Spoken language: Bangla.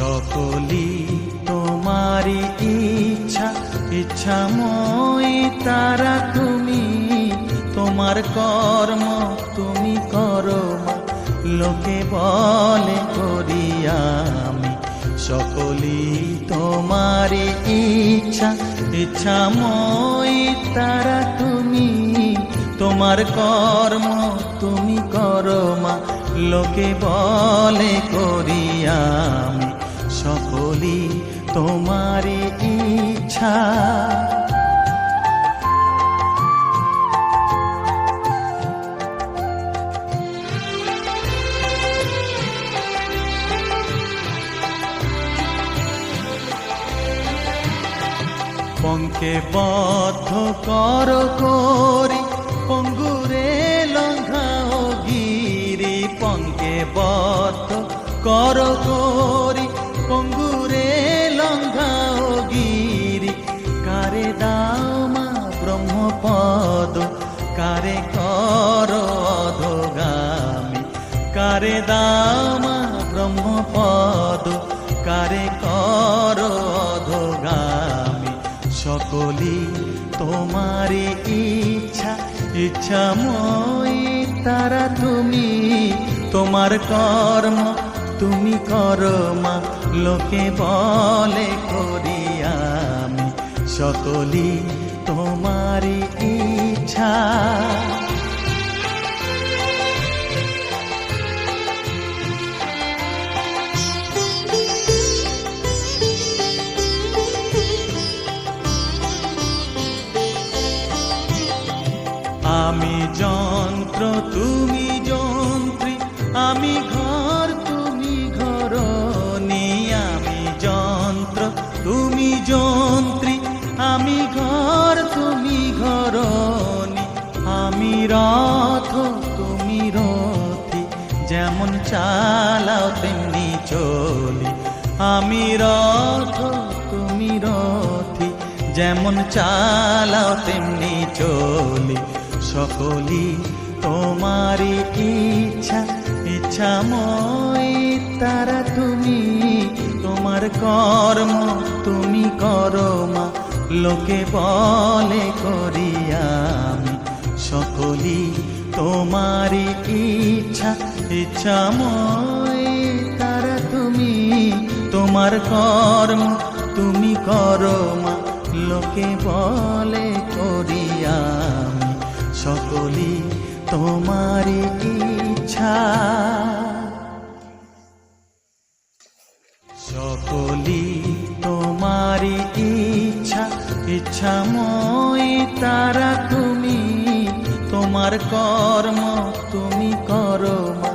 সকলি তোমারি ইচ্ছা, ইচ্ছাময়ী তারা তুমি। তোমার কর্ম তুমি করো মা, লোকে বলে করি আমি। সকলি তোমারি ইচ্ছা, ইচ্ছাময়ী তারা তুমি। তোমার কর্ম তুমি করো মা, লোকে বলে করি আমি। সকলি তোমারি ইচ্ছা। পঙ্কে বদ্ধ কর করি, পঙ্গুরে লঙ্ঘাও গিরি। পঙ্কে বদ্ধ কর করি, পঙ্গুরে লঙ্ঘাও গিরি। কারে দাও মা ব্রহ্মপদ, কারে কর অধোগামী। কারে দাও মা ব্রহ্মপদ, কারে কর অধোগামী। সকলি তোমারি ইচ্ছা, ইচ্ছাময়ী তারা তুমি। তোমার কর্ম তুমি করো মা, লোকে বলে করি আমি। সকলি তোমারি ইচ্ছা। আমি যন্ত্র তুমি যন্ত্রী, আমি ঘর তুমি ঘরণী। আমি যন্ত্র তুমি যন্ত্রী, আমি ঘর তুমি ঘরণী। আমি রথ তুমি রথী, যেমন চালাও তেমনি চলি। আমি রথ তুমি রথী, যেমন চালাও তেমনি চলি। সকলি তোমারি ইচ্ছা, ইচ্ছাময়ী তারা তুমি। তোমার কর্ম তুমি করো মা, লোকে বলে করি আমি। সকলি তোমারি ইচ্ছা, ইচ্ছাময়ী তারা তুমি। তোমার কর্ম তুমি করো মা, লোকে বলে করি আমি। সকলি তোমারি ইচ্ছা। সকলি তোমারি ইচ্ছা, ইচ্ছাময়ী তারা তুমি। তোমার কর্ম তুমি করো মা,